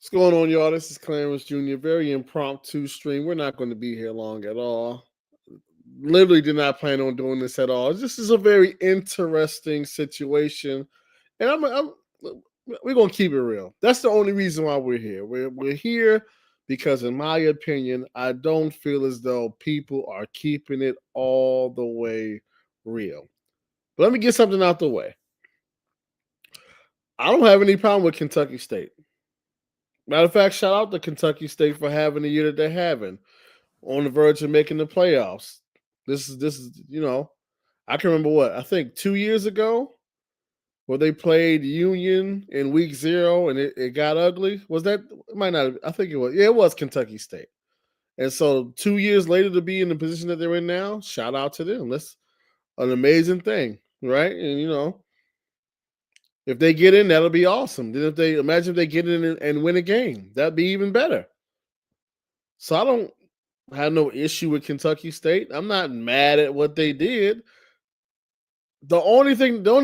What's going on, y'all? This is Clarence Jr. Very impromptu stream. We're not going to be here long at all. Literally did not plan on doing this at all. This is a very interesting situation. And we're going to keep it real. That's the only reason why we're here. We're here because, in my opinion, I don't feel as though people are keeping it all the way real. But let me get something out the way. I don't have any problem with Kentucky State. Matter of fact, shout out to Kentucky State for having the year that they're having, on the verge of making the playoffs. This is I can remember what I think 2 years ago where they played Union in week 0 and it got ugly. Was that it might not I think it was. Yeah, it was Kentucky State. And so 2 years later to be in the position that they're in now, shout out to them. That's an amazing thing, right? And if they get in, that'll be awesome. Then if they get in and win a game, that'd be even better. So I don't have no issue with Kentucky State. I'm not mad at what they did. The only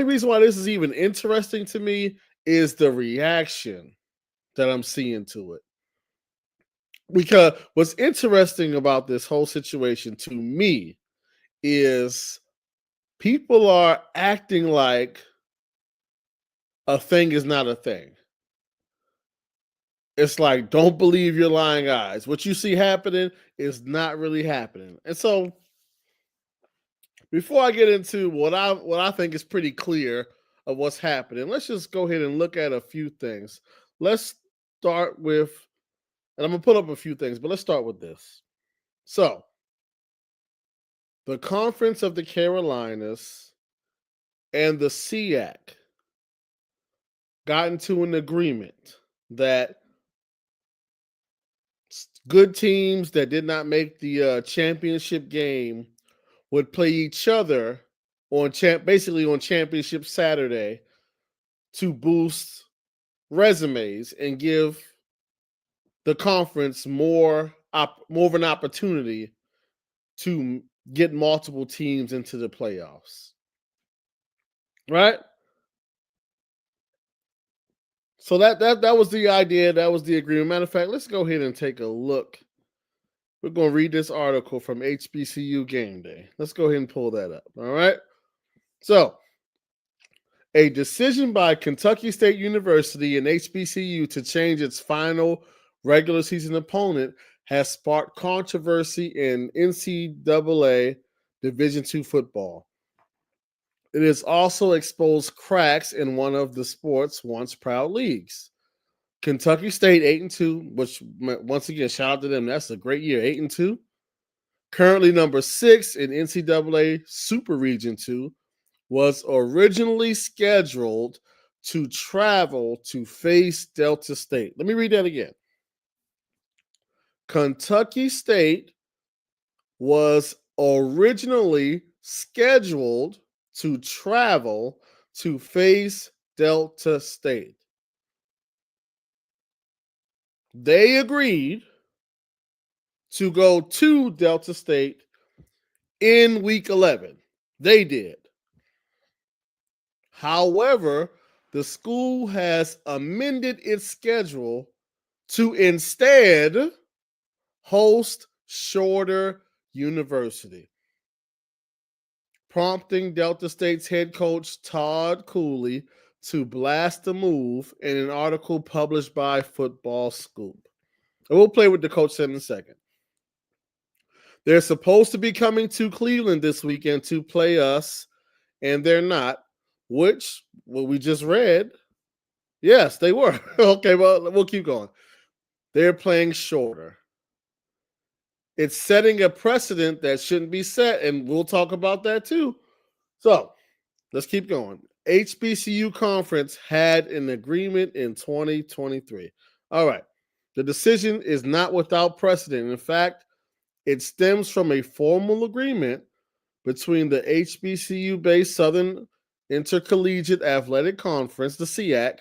reason why this is even interesting to me is the reaction that I'm seeing to it. Because what's interesting about this whole situation to me is people are acting like a thing is not a thing. It's like, don't believe your lying eyes. What you see happening is not really happening. And so before I get into what I think is pretty clear of what's happening, let's just go ahead and look at a few things. Let's start with, and I'm gonna put up a few things, but let's start with this. So, the Conference of the Carolinas and the SEAC got into an agreement that good teams that did not make the championship game would play each other on basically on championship Saturday to boost resumes and give the conference more of an opportunity to get multiple teams into the playoffs. Right? So that was the idea, that was the agreement. Matter of fact, let's go ahead and take a look. We're going to read this article from HBCU Game Day. Let's go ahead and pull that up. All right? So, a decision by Kentucky State University and HBCU to change its final regular season opponent has sparked controversy in NCAA Division II football. It has also exposed cracks in one of the sport's once proud leagues. Kentucky State 8-2, which once again, shout out to them. That's a great year, 8-2. Currently number 6 in NCAA Super Region 2, was originally scheduled to travel to face Delta State. Let me read that again. Kentucky State was originally scheduled to travel to face Delta State. They agreed to go to Delta State in week 11. They did. However, the school has amended its schedule to instead host Shorter University, prompting Delta State's head coach Todd Cooley to blast the move in an article published by Football Scoop. And we'll play with the coach in a second. They're supposed to be coming to Cleveland this weekend to play us, and they're not, which, what we just read, yes, they were. Okay, well, we'll keep going. They're playing Shorter. It's setting a precedent that shouldn't be set, and we'll talk about that too. So, let's keep going. HBCU Conference had an agreement in 2023. All right. The decision is not without precedent. In fact, it stems from a formal agreement between the HBCU-based Southern Intercollegiate Athletic Conference, the SEAC,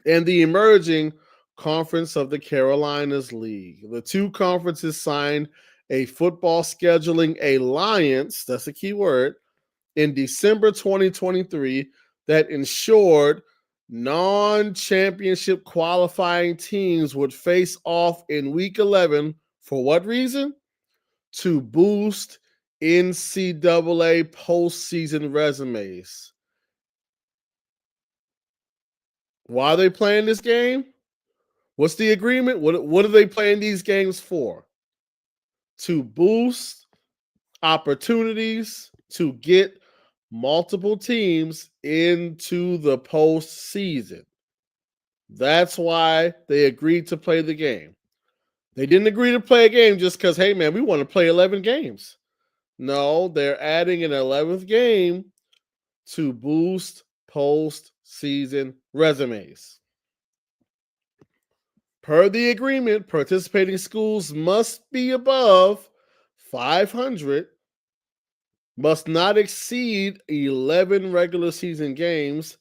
and the emerging Conference of the Carolinas League. The two conferences signed a football scheduling alliance, that's a key word, in December 2023 that ensured non-championship qualifying teams would face off in week 11 for what reason? To boost NCAA postseason resumes. Why are they playing this game? What's the agreement? What are they playing these games for? To boost opportunities to get multiple teams into the postseason. That's why they agreed to play the game. They didn't agree to play a game just because, hey, man, we want to play 11 games. No, they're adding an 11th game to boost postseason resumes. Per the agreement, participating schools must be above 500, must not exceed 11 regular season games,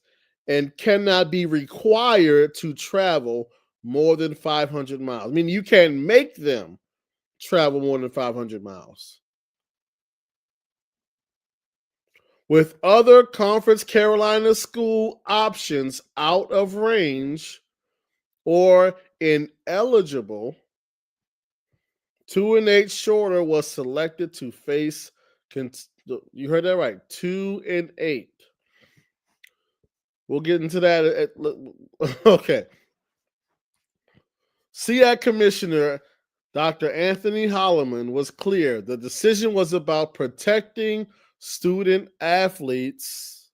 and cannot be required to travel more than 500 miles. I mean, you can make them travel more than 500 miles. With other Conference Carolina school options out of range or ineligible, 2 and 8 Shorter was selected to face. You heard that right. 2 and 8. We'll get into that. Okay. SEAC Commissioner Dr. Anthony Holloman was clear. The decision was about protecting student athletes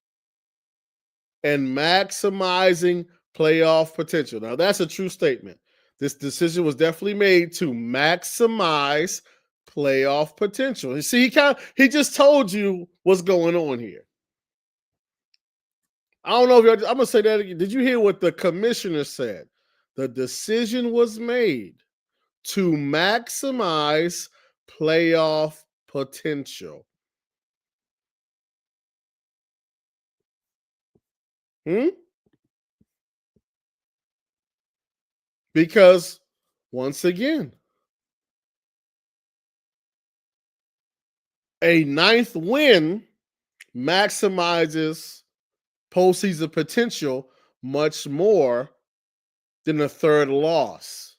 and maximizing playoff potential. Now, that's a true statement. This decision was definitely made to maximize playoff potential. You see, he just told you what's going on here. I don't know if I'm gonna say that again. Did you hear what the commissioner said? The decision was made to maximize playoff potential. Because once again, a 9th win maximizes postseason potential much more than a 3rd loss.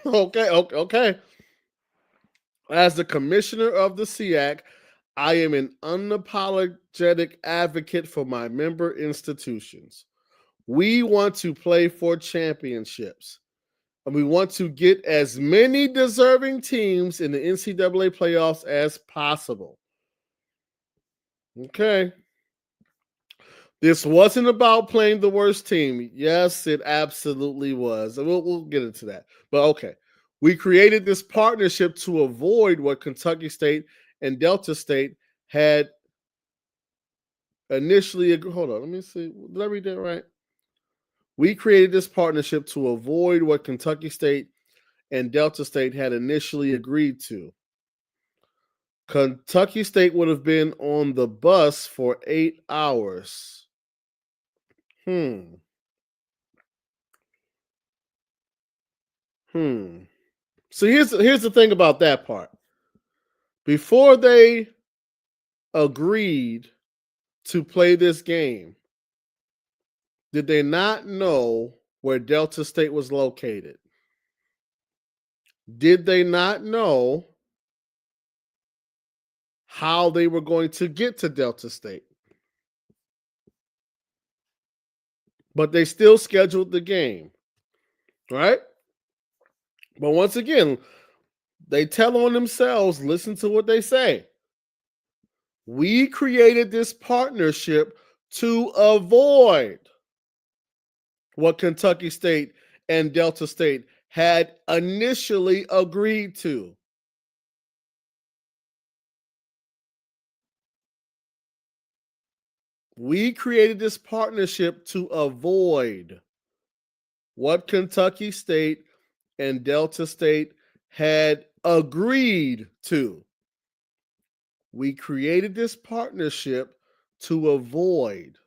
Okay. As the commissioner of the SEAC, I am an unapologetic advocate for my member institutions. We want to play for championships, and we want to get as many deserving teams in the NCAA playoffs as possible. Okay. This wasn't about playing the worst team. Yes, it absolutely was. We'll get into that. But okay. We created this partnership to avoid what Kentucky State and Delta State had initially. Hold on, let me see. Did I read that right? We created this partnership to avoid what Kentucky State and Delta State had initially agreed to. Kentucky State would have been on the bus for 8 hours. So here's the thing about that part. Before they agreed to play this game, did they not know where Delta State was located? Did they not know how they were going to get to Delta State? But they still scheduled the game, right? But once again, they tell on themselves, listen to what they say. We created this partnership to avoid what Kentucky State and Delta State had initially agreed to. We created this partnership to avoid what Kentucky State and Delta State had agreed to. We created this partnership to avoid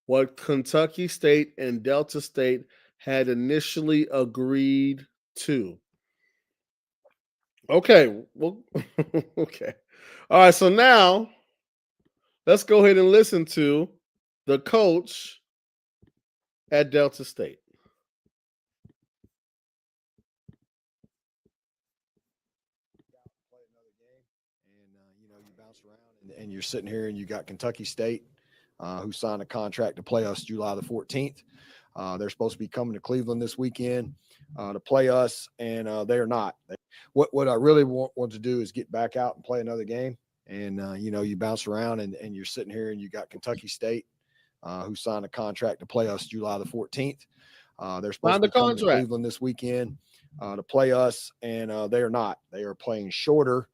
what Kentucky State and Delta State had initially agreed to. Okay. Well, okay. All right. So now let's go ahead and listen to the coach at Delta State. You bounce around and you're sitting here and you got Kentucky State, who signed a contract to play us July the 14th. They're supposed to be coming to Cleveland this weekend to play us, and they are not. What I really want to do is get back out and play another game. And you bounce around and you're sitting here and you got Kentucky State, who signed a contract to play us July the 14th. They're supposed to be coming to Cleveland this weekend to play us, and they are not. They are playing shorter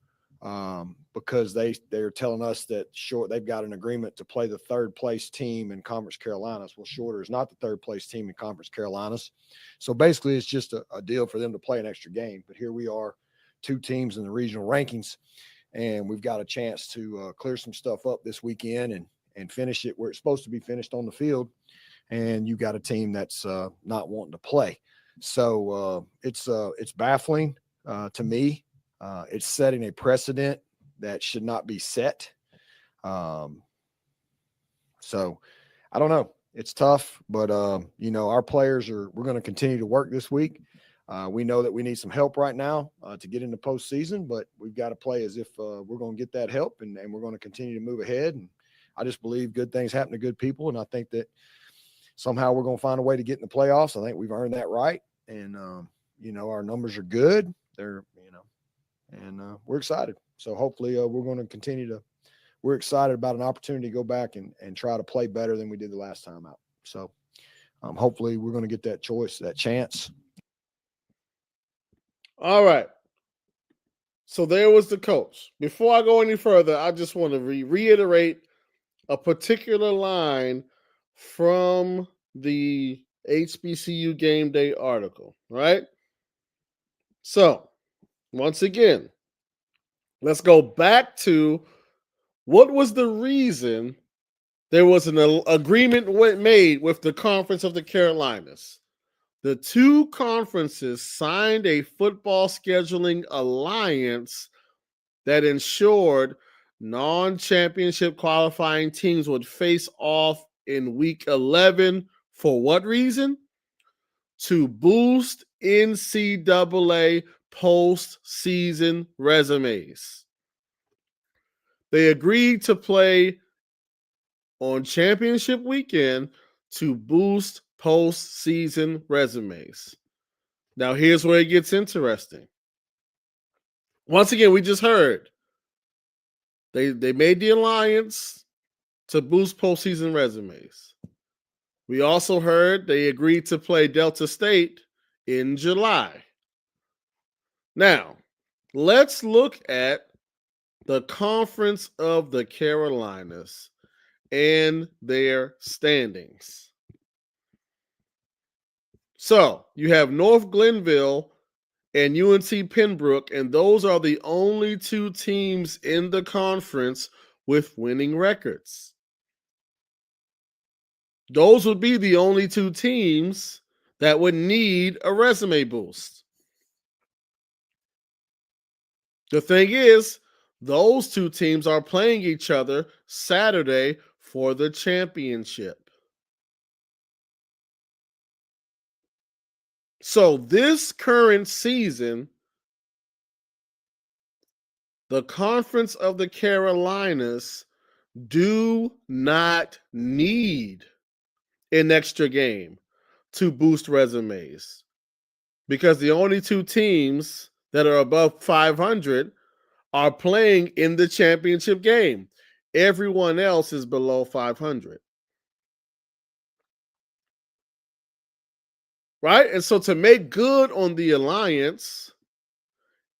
because they're telling us that they've got an agreement to play the third place team in Conference Carolinas. Well, Shorter is not the third place team in Conference Carolinas. So basically it's just a deal for them to play an extra game. But here we are, two teams in the regional rankings, and we've got a chance to clear some stuff up this weekend and finish it where it's supposed to be finished on the field. And you got a team that's not wanting to play. So it's baffling to me. It's setting a precedent that should not be set. So I don't know. It's tough, but our players we're going to continue to work this week. We know that we need some help right now to get into postseason, but we've got to play as if we're going to get that help, and we're going to continue to move ahead. And I just believe good things happen to good people. And I think that somehow we're going to find a way to get in the playoffs. I think we've earned that right. And, our numbers are good. And we're excited. So hopefully we're going to continue we're excited about an opportunity to go back and try to play better than we did the last time out. So hopefully we're going to get that chance. All right. So there was the coach. Before I go any further, I just want to reiterate a particular line from the HBCU Game Day article, right? So, once again, let's go back to what was the reason there was an agreement made with the Conference of the Carolinas. The two conferences signed a football scheduling alliance that ensured non-championship qualifying teams would face off in week 11. For what reason? To boost NCAA postseason resumes. They agreed to play on championship weekend to boost postseason resumes. Now, here's where it gets interesting. Once again, we just heard they made the alliance to boost postseason resumes. We also heard they agreed to play Delta State in July. Now, let's look at the Conference of the Carolinas and their standings. So you have North Glenville and UNC Pembroke, and those are the only two teams in the conference with winning records. Those would be the only two teams that would need a resume boost. The thing is, those two teams are playing each other Saturday for the championship. So this current season, the Conference of the Carolinas do not need an extra game to boost resumes because the only two teams that are above 500 are playing in the championship game. Everyone else is below 500. Right? And so to make good on the alliance,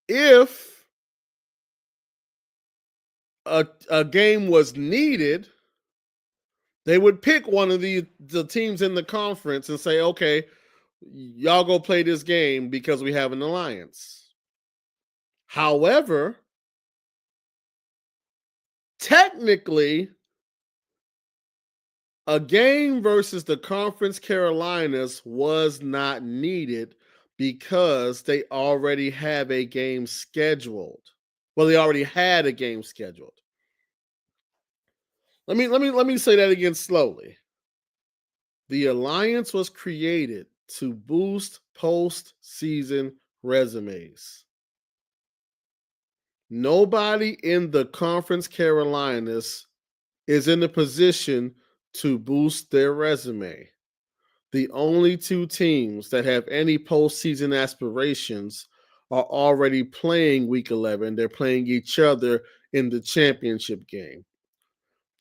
if a game was needed, they would pick one of the teams in the conference and say, okay, y'all go play this game because we have an alliance. However, technically, a game versus the Conference Carolinas was not needed because they already have a game scheduled. Well, they already had a game scheduled. Let me say that again slowly. The alliance was created to boost postseason resumes. Nobody in the Conference Carolinas is in a position to boost their resume. The only two teams that have any postseason aspirations are already playing week 11. They're playing each other in the championship game.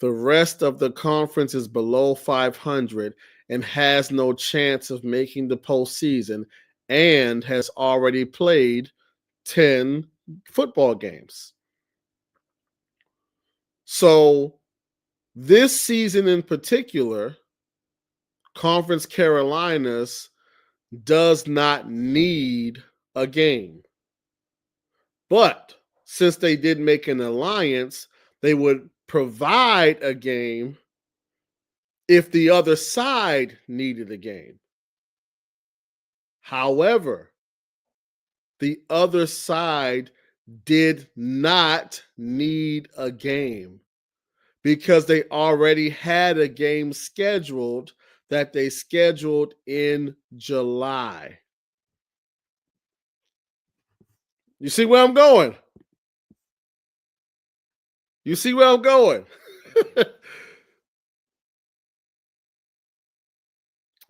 The rest of the conference is below 500 and has no chance of making the postseason and has already played 10 football games. So, this season in particular, Conference Carolinas does not need a game. But since they did make an alliance, they would provide a game if the other side needed a game. However, the other side did not need a game because they already had a game scheduled that they scheduled in July. You see where I'm going? You see where I'm going? I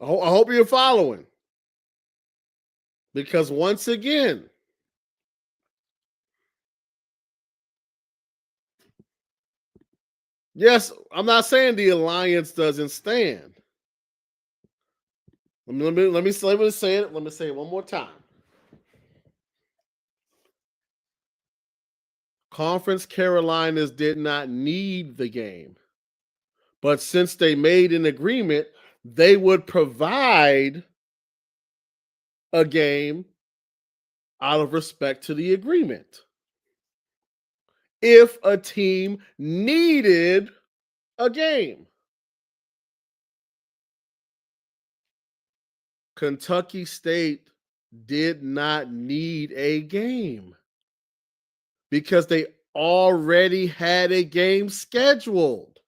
hope you're following. Because once again, yes, I'm not saying the alliance doesn't stand. Let me say it. Let me say it one more time. Conference Carolinas did not need the game. But since they made an agreement, they would provide a game out of respect to the agreement. If a team needed a game. Kentucky State did not need a game because they already had a game scheduled.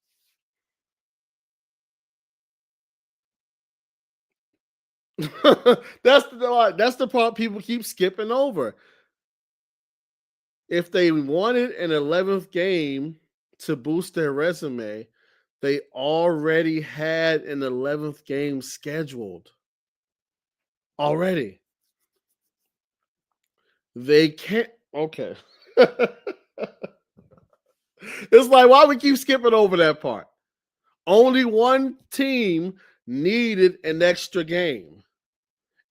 That's the part people keep skipping over. If they wanted an 11th game to boost their resume, they already had an 11th game scheduled. Already. They can't. Okay. It's like, why we keep skipping over that part? Only one team needed an extra game,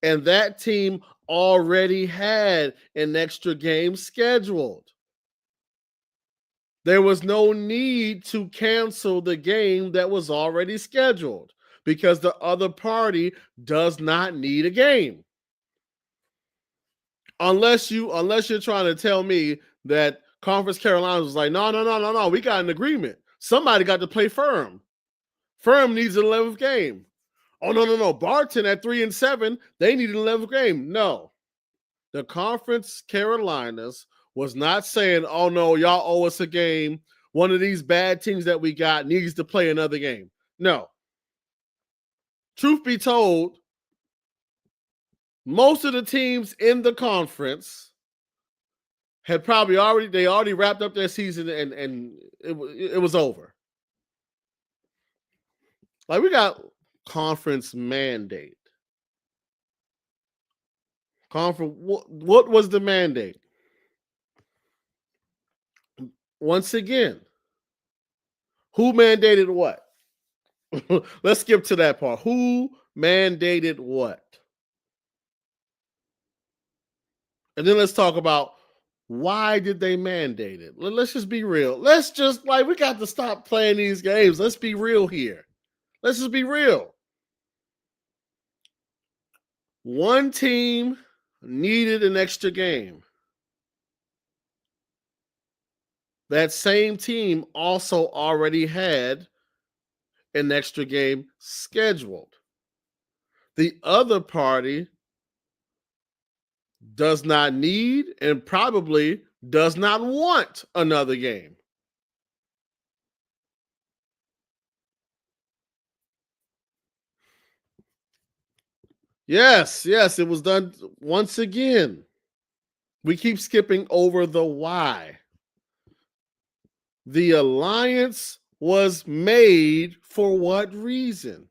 and that team already had an extra game scheduled. There was no need to cancel the game that was already scheduled because the other party does not need a game. Unless you're trying to tell me that Conference Carolina was like, no, we got an agreement. Somebody got to play Firm. Firm needs an 11th game. Oh, no. Barton at 3-7, they need an 11th game. No. The Conference Carolinas was not saying, oh, no, y'all owe us a game. One of these bad teams that we got needs to play another game. No. Truth be told, most of the teams in the conference had probably already wrapped up their season and it was over. Like, we got conference mandate. Conference. What was the mandate? Once again, who mandated what? Let's skip to that part. Who mandated what? And then let's talk about why did they mandate it? Let's just be real. Let's just we got to stop playing these games. Let's be real here. Let's just be real. One team needed an extra game. That same team also already had an extra game scheduled. The other party does not need and probably does not want another game. Yes, it was done once again. We keep skipping over the why. The alliance was made for what reason?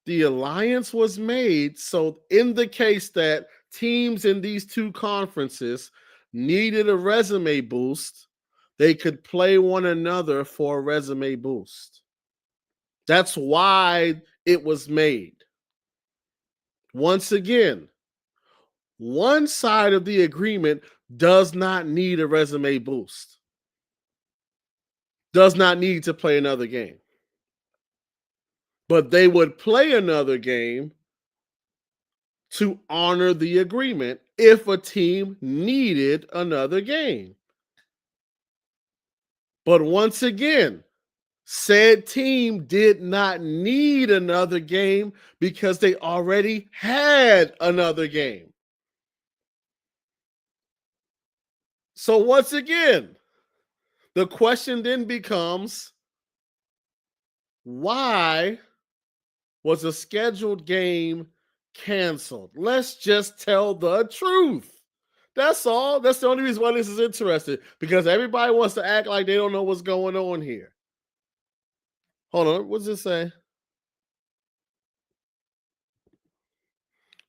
The alliance was made so, in the case that teams in these two conferences needed a resume boost, they could play one another for a resume boost. That's why it was made. Once again, one side of the agreement does not need a resume boost, does not need to play another game. But they would play another game to honor the agreement if a team needed another game. But once again, said team did not need another game because they already had another game. So once again, the question then becomes, why was a scheduled game canceled? Let's just tell the truth. That's all. That's the only reason why this is interesting, because everybody wants to act like they don't know what's going on here. Hold on. What does it say?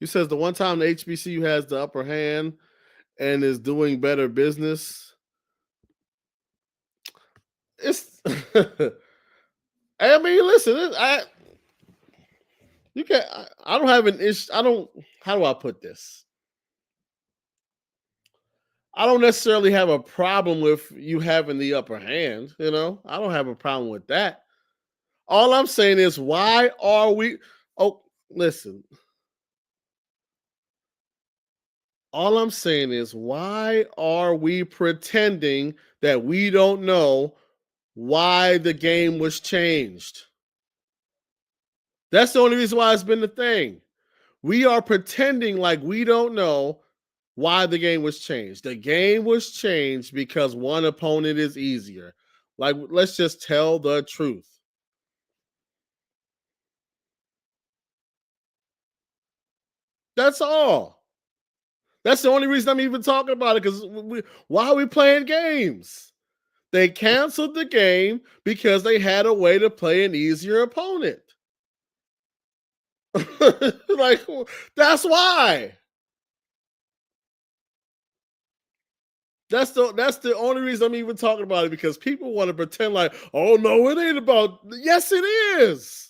He says the one time the HBCU has the upper hand and is doing better business. It's. I mean, listen. You can. I don't have an issue. I don't. How do I put this? I don't necessarily have a problem with you having the upper hand. You know, I don't have a problem with that. All I'm saying is, why are we? Oh, listen. All I'm saying is, why are we pretending that we don't know why the game was changed? That's the only reason why it's been the thing. We are pretending like we don't know why the game was changed. The game was changed because one opponent is easier. Like, let's just tell the truth. That's all. That's the only reason I'm even talking about it, because why are we playing games? They canceled the game because they had a way to play an easier opponent. Like, that's why. That's the only reason I'm even talking about it, because people want to pretend like, oh no, it ain't about. Yes, it is.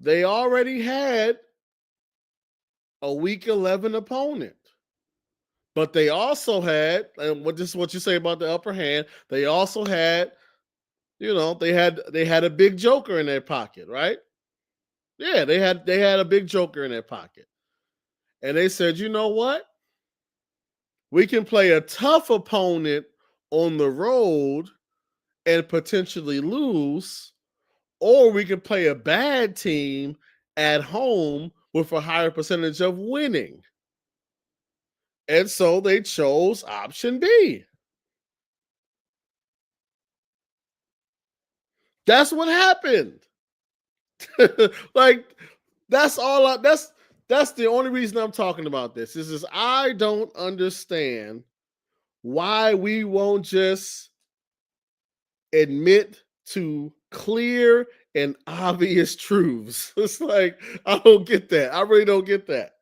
They already had a week 11 opponent. But they also had, and this is what you say about the upper hand, they also had, they had a big joker in their pocket, right? Yeah, they had a big joker in their pocket. And they said, you know what? We can play a tough opponent on the road and potentially lose, or we can play a bad team at home with a higher percentage of winning. And so they chose option B. That's what happened. Like, that's all that's the only reason I'm talking about this. Is I don't understand why we won't just admit to clear and obvious truths. It's like, I don't get that. I really don't get that.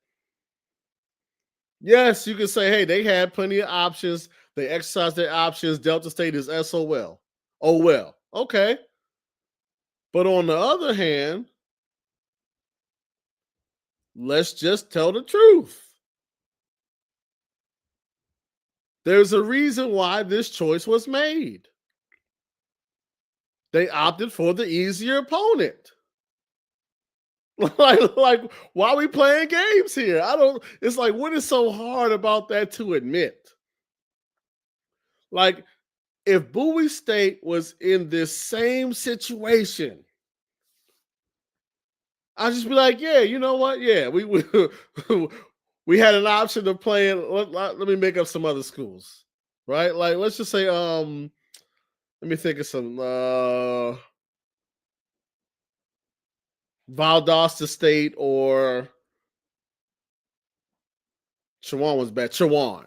Yes, you can say, hey, they had plenty of options. They exercised their options. Delta State is SOL. Oh well. Okay. But on the other hand, let's just tell the truth. There's a reason why this choice was made. They opted for the easier opponent. like, why are we playing games here? I don't. It's like, what is so hard about that to admit? Like, if Bowie State was in this same situation, I'd just be like, yeah, you know what? Yeah, we had an option to play it. Let me make up some other schools, right? Like, let's just say, let me think of some. Valdosta State or Chowan was bad. Chowan.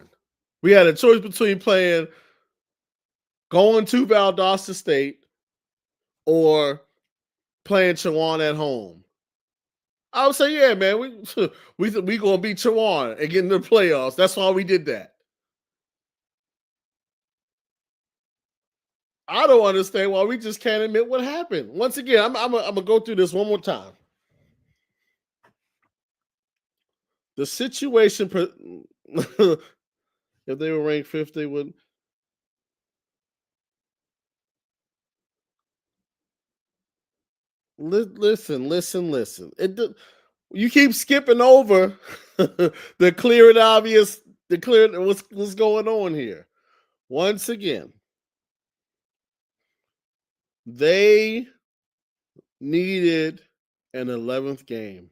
We had a choice between going to Valdosta State or playing Chowan at home. I would say, yeah, man, we gonna beat Chowan and get into the playoffs. That's why we did that. I don't understand why we just can't admit what happened. Once again, I'm gonna go through this one more time. The situation, if they were ranked fifth, they would. Listen. You keep skipping over the clear and obvious, what's going on here. Once again, they needed an 11th game.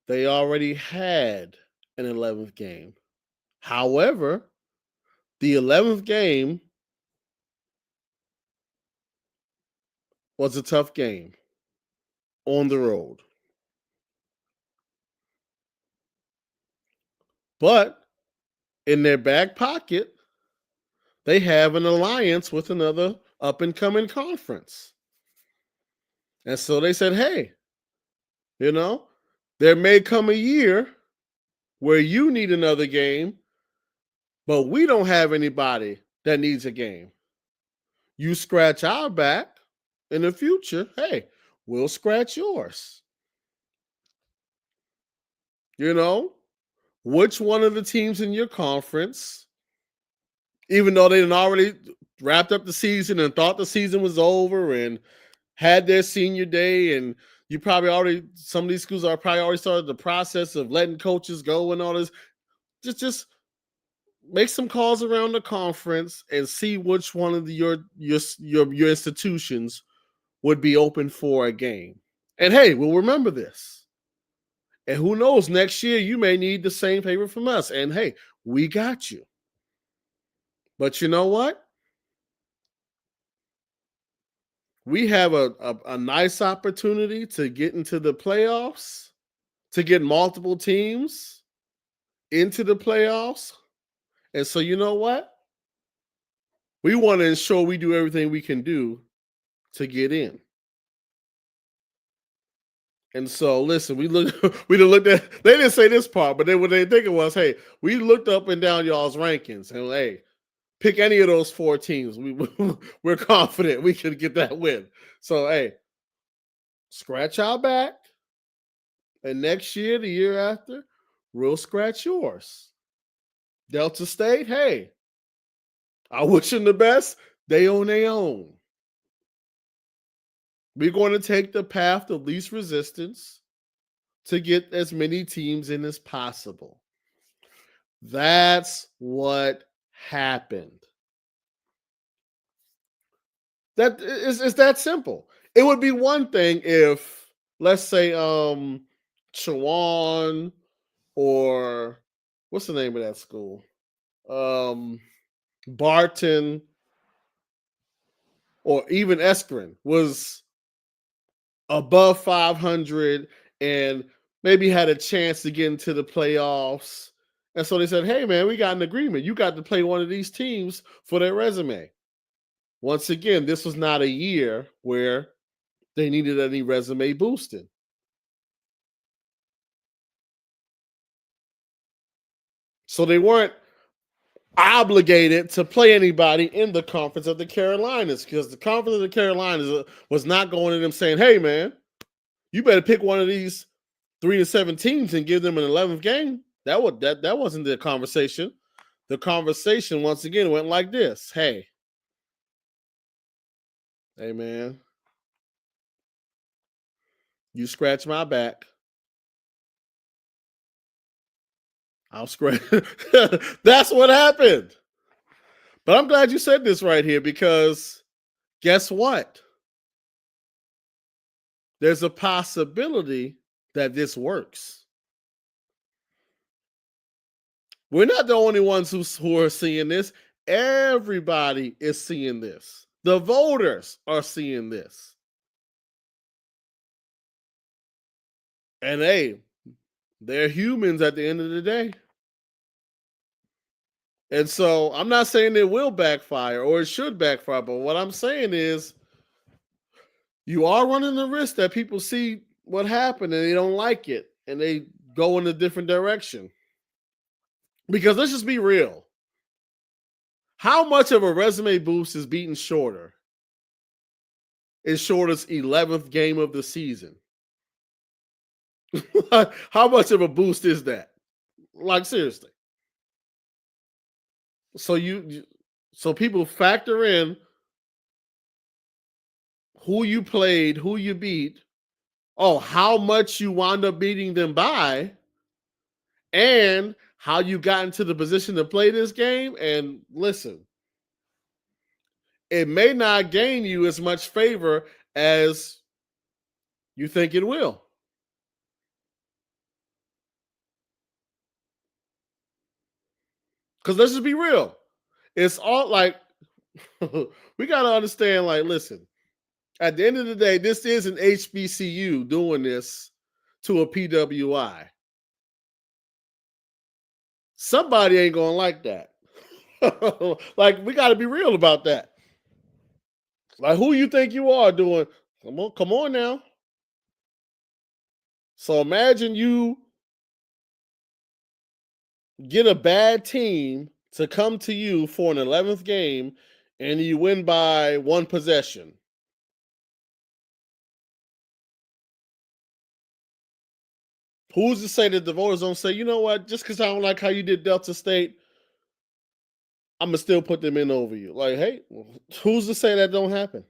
They already had an 11th game. However, the 11th game was a tough game on the road. But in their back pocket, they have an alliance with another up and coming conference. And so they said, hey, there may come a year where you need another game, but we don't have anybody that needs a game. You scratch our back in the future, hey, we'll scratch yours. Which one of the teams in your conference, even though they had already wrapped up the season and thought the season was over and had their senior day, and some of these schools are probably already started the process of letting coaches go and all this. Just make some calls around the conference and see which one of your institutions would be open for a game. And hey, we'll remember this. And who knows, next year you may need the same favor from us. And hey, we got you. But you know what? We have a nice opportunity to get into the playoffs, to get multiple teams into the playoffs. And so you know what? We want to ensure we do everything we can do to get in. And so, listen, we looked at. They didn't say this part, but what they think it was, hey, we looked up and down y'all's rankings, and hey, pick any of those 4 teams. We're confident we can get that win. So, hey, scratch our back, and next year, the year after, we'll scratch yours. Delta State, hey, I wish them the best. They on their own. We're going to take the path of least resistance to get as many teams in as possible. That's what happened. That is that simple. It would be one thing if, let's say, Chowan or what's the name of that school? Barton or even Eskren was above 500 and maybe had a chance to get into the playoffs. And so they said, hey, man, we got an agreement. You got to play one of these teams for their resume. Once again, this was not a year where they needed any resume boosting. So they weren't obligated to play anybody in the Conference of the Carolinas, because the Conference of the Carolinas was not going to them saying, hey, man, you better pick one of these 3-7 teams and give them an 11th game. That wasn't the conversation. The conversation, once again, went like this. Hey, man, you scratch my back, I'll scratch. That's what happened. But I'm glad you said this right here, because guess what? There's a possibility that this works. We're not the only ones who are seeing this. Everybody is seeing this. The voters are seeing this. And hey, they're humans at the end of the day. And so I'm not saying it will backfire or it should backfire, but what I'm saying is you are running the risk that people see what happened and they don't like it and they go in a different direction. Because let's just be real. How much of a resume boost is beating Shorter in Shorter's 11th game of the season? How much of a boost is that? Like, seriously. So people factor in who you played, who you beat, how much you wound up beating them by, and how you got into the position to play this game. And listen, it may not gain you as much favor as you think it will. Because let's just be real. It's all like, we got to understand, like, listen, at the end of the day, this is an HBCU doing this to a PWI. Somebody ain't going to like that. Like, we got to be real about that. Like, who you think you are doing? Come on now. So imagine you get a bad team to come to you for an 11th game and you win by one possession. Who's to say that the voters don't say, you know what, just because I don't like how you did Delta State, I'm going to still put them in over you. Like, hey, who's to say that don't happen?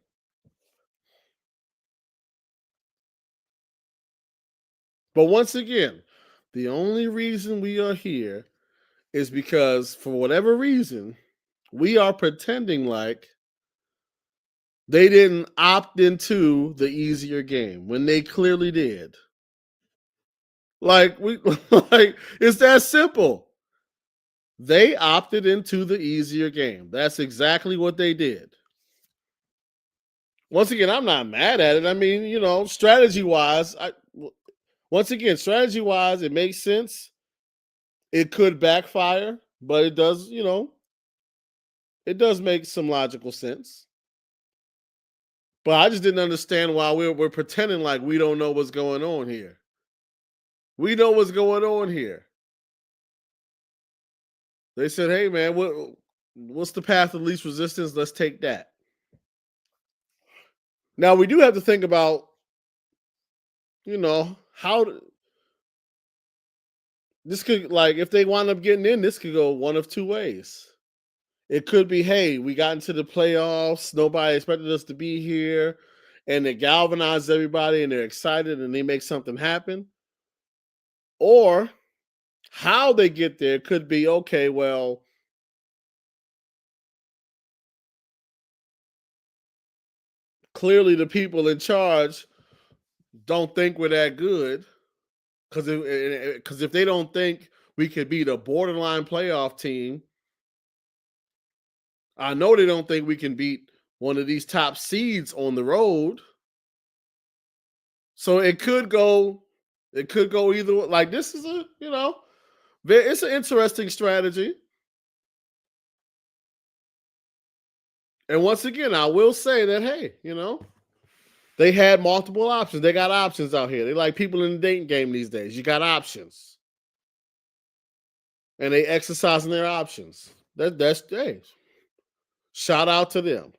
But once again, the only reason we are here is because for whatever reason, we are pretending like they didn't opt into the easier game when they clearly did. Like it's that simple. They opted into the easier game. That's exactly what they did. Once again, I'm not mad at it. I mean, strategy wise, it makes sense. It could backfire, but it does, it does make some logical sense. But I just didn't understand why we're pretending like we don't know what's going on here. We know what's going on here. They said, "Hey, man, what's the path of least resistance? Let's take that." Now we do have to think about, how this could, like, if they wind up getting in, this could go one of two ways. It could be, hey, we got into the playoffs, nobody expected us to be here, and it galvanized everybody, and they're excited, and they make something happen. Or how they get there could be, okay, well, clearly the people in charge don't think we're that good, because if they don't think we could beat a borderline playoff team, I know they don't think we can beat one of these top seeds on the road. So it could go either way. Like, this is it's an interesting strategy. And once again, I will say that, hey, they had multiple options. They got options out here. They like people in the dating game these days. You got options. And they exercising their options. That's hey, shout out to them.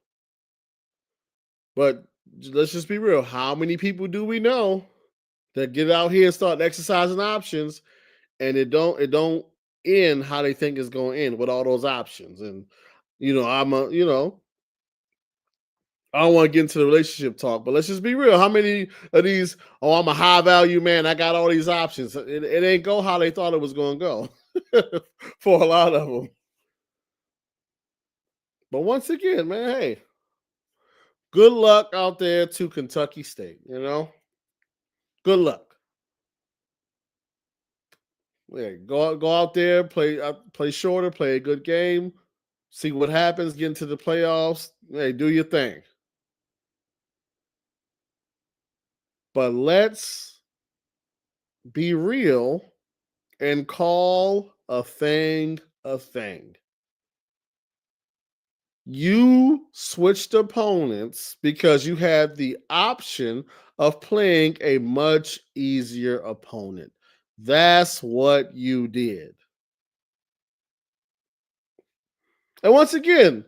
But let's just be real. How many people do we know that get out here and start exercising options and it don't end how they think it's going to end with all those options? And I don't want to get into the relationship talk, but let's just be real. How many of these, I'm a high value man, I got all these options. It ain't go how they thought it was going to go for a lot of them. But once again, man, hey, good luck out there to Kentucky State, Good luck. Yeah, go out there, play shorter, play a good game, see what happens, get into the playoffs. Hey, do your thing. But let's be real and call a thing a thing. You switched opponents because you had the option of playing a much easier opponent. That's what you did. And once again,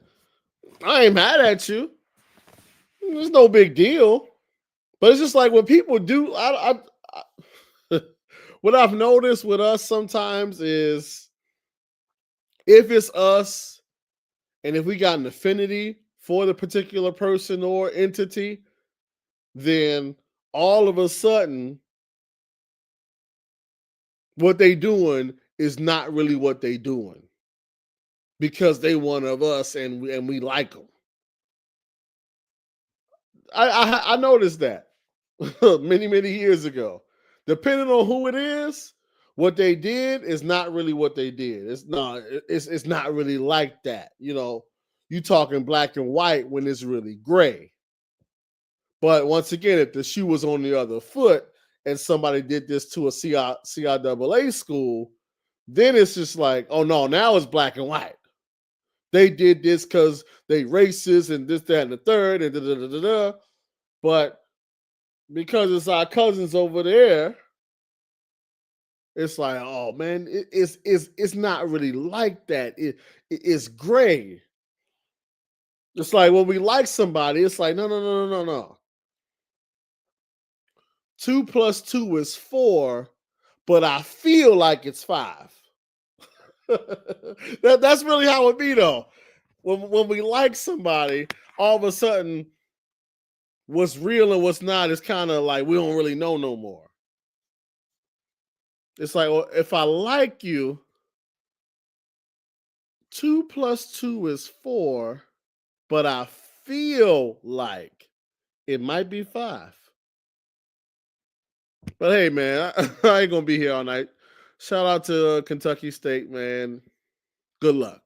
I ain't mad at you. There's no big deal. But it's just like when people do, what I've noticed with us sometimes is if it's us and if we got an affinity for the particular person or entity, then all of a sudden what they doing is not really what they doing because they one of us and we like them. I noticed that many years ago. Depending on who it is, what they did is not really what they did. It's not really like that. You know, you talking black and white when it's really gray. But once again, if the shoe was on the other foot and somebody did this to a CIAA school, then it's just like, oh no, now it's black and white. They did this because they racist and this, that, and the third, and da da da da da. But because it's our cousins over there, it's like, oh man, it's not really like that. It's gray. It's like when we like somebody, it's like, no. 2 plus 2 is 4, but I feel like it's 5. That's really how it be though. When we like somebody, all of a sudden, what's real and what's not is kind of like we don't really know no more. It's like, well, if I like you, 2 plus 2 is 4, but I feel like it might be 5. But hey, man, I ain't gonna be here all night. Shout out to Kentucky State, man. Good luck.